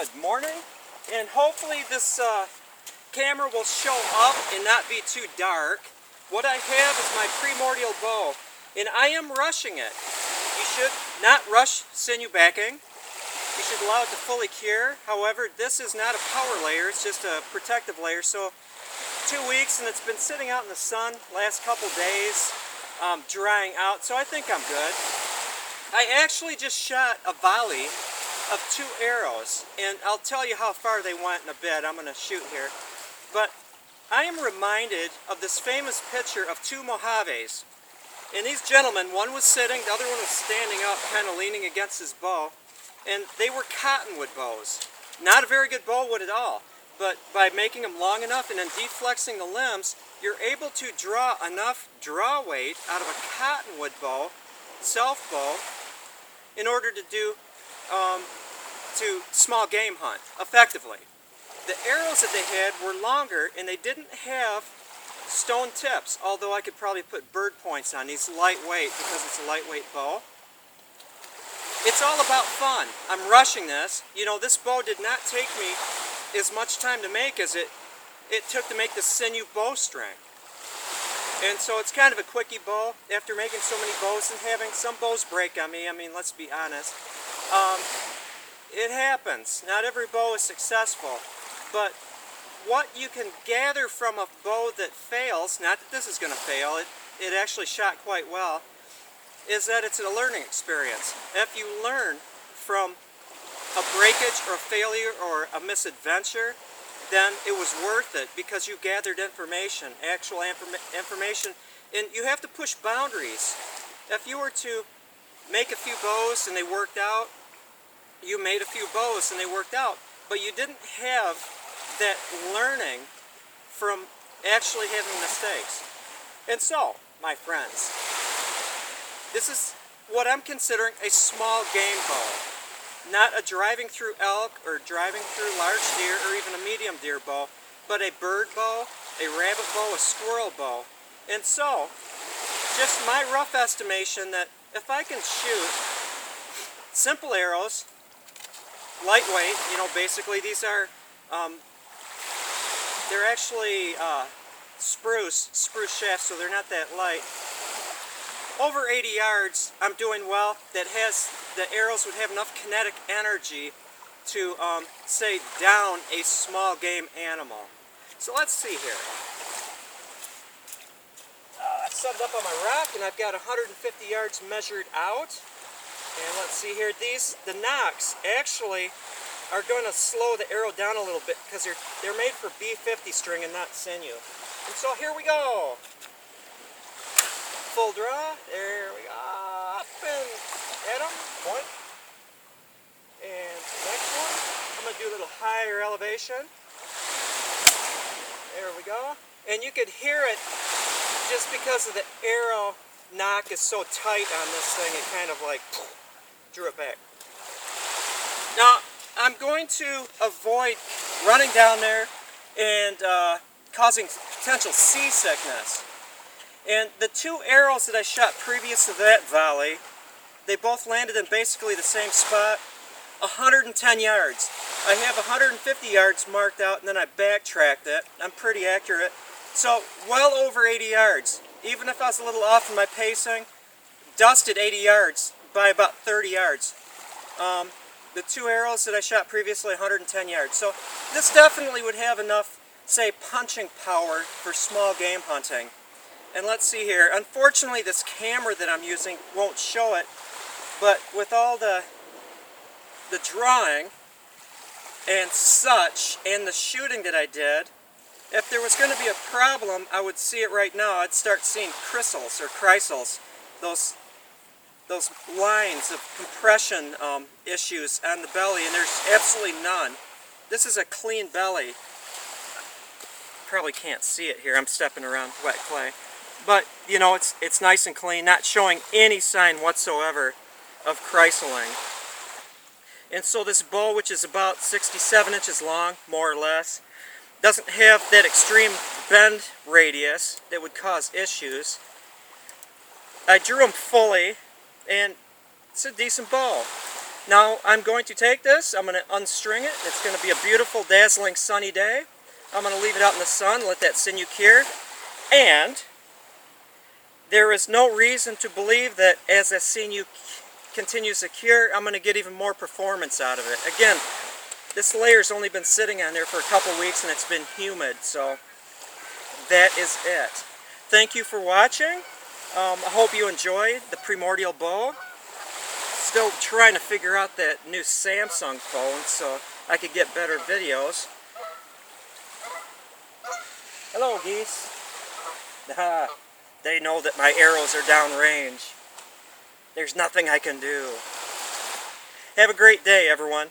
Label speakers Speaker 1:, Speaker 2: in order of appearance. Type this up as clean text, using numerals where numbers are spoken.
Speaker 1: Good morning, and hopefully this camera will show up and not be too dark. What I have is my Primordial bow, and I am rushing it. You should not rush sinew backing. You should allow it to fully cure. However, this is not a power layer, it's just a protective layer. So 2 weeks, and it's been sitting out in the sun last couple days, drying out, so I think I'm good. I actually just shot a volley of 2 arrows, and I'll tell you how far they went in a bit. I'm going to shoot here. But I am reminded of this famous picture of 2 Mojaves. And these gentlemen, one was sitting, the other one was standing up, kind of leaning against his bow. And they were cottonwood bows. Not a very good bow wood at all. But by making them long enough and then deflexing the limbs, you're able to draw enough draw weight out of a cottonwood bow, self bow, in order to do to small game hunt effectively. The arrows that they had were longer, and they didn't have stone tips, although I could probably put bird points on these lightweight because it's a lightweight bow. It's all about fun. I'm rushing this. You know, this bow did not take me as much time to make as it took to make the Sinew bowstring. And so it's kind of a quickie bow. After making so many bows and having some bows break on me, I mean, let's be honest, it happens. Not every bow is successful. But what you can gather from a bow that fails, not that this is going to fail, it actually shot quite well, is that it's a learning experience. If you learn from a breakage or a failure or a misadventure, then it was worth it because you gathered information, actual information, and you have to push boundaries. If you were to make a few bows and they worked out, you made a few bows and they worked out, but you didn't have that learning from actually having mistakes. And so, my friends, this is what I'm considering a small game bow. Not a driving through elk or driving through large deer or even a medium deer bow, but a bird bow, a rabbit bow, a squirrel bow. And so, just my rough estimation that if I can shoot simple arrows, lightweight, you know, basically these are, they're actually spruce shafts, so they're not that light. Over 80 yards, I'm doing well. That has, the arrows would have enough kinetic energy to, say, down a small game animal. So let's see here. I've set it up on my rock, and I've got 150 yards measured out. And let's see here, the nocks actually are going to slow the arrow down a little bit because they're made for B50 string and not sinew. And so here we go. Full draw, there we go, up and at them, point. And next one, I'm going to do a little higher elevation. There we go. And you could hear it just because of the arrow knock is so tight on this thing, it kind of like drew it back. Now, I'm going to avoid running down there and causing potential seasickness. And the 2 arrows that I shot previous to that volley, they both landed in basically the same spot, 110 yards. I have 150 yards marked out, and then I backtracked it. I'm pretty accurate. So, well over 80 yards. Even if I was a little off in my pacing, dusted 80 yards by about 30 yards. The 2 arrows that I shot previously, 110 yards. So this definitely would have enough, say, punching power for small game hunting. And let's see here. Unfortunately, this camera that I'm using won't show it, but with all the drawing and such, and the shooting that I did, if there was going to be a problem, I would see it right now. I'd start seeing crystals or chrysals, those lines of compression issues on the belly, and there's absolutely none. This is a clean belly. Probably can't see it here. I'm stepping around wet clay. But, you know, it's nice and clean, not showing any sign whatsoever of chrysaling. And so this bow, which is about 67 inches long, more or less, doesn't have that extreme bend radius that would cause issues. I drew them fully, and it's a decent bow. Now I'm going to take this, I'm going to unstring it. It's going to be a beautiful, dazzling, sunny day. I'm going to leave it out in the sun, let that sinew cure. And there is no reason to believe that as that sinew continues to cure, I'm going to get even more performance out of it. Again, this layer's only been sitting on there for a couple weeks and it's been humid, so that is it. Thank you for watching. I hope you enjoyed the Primordial bow. Still trying to figure out that new Samsung phone so I could get better videos. Hello, geese. They know that my arrows are downrange. There's nothing I can do. Have a great day, everyone.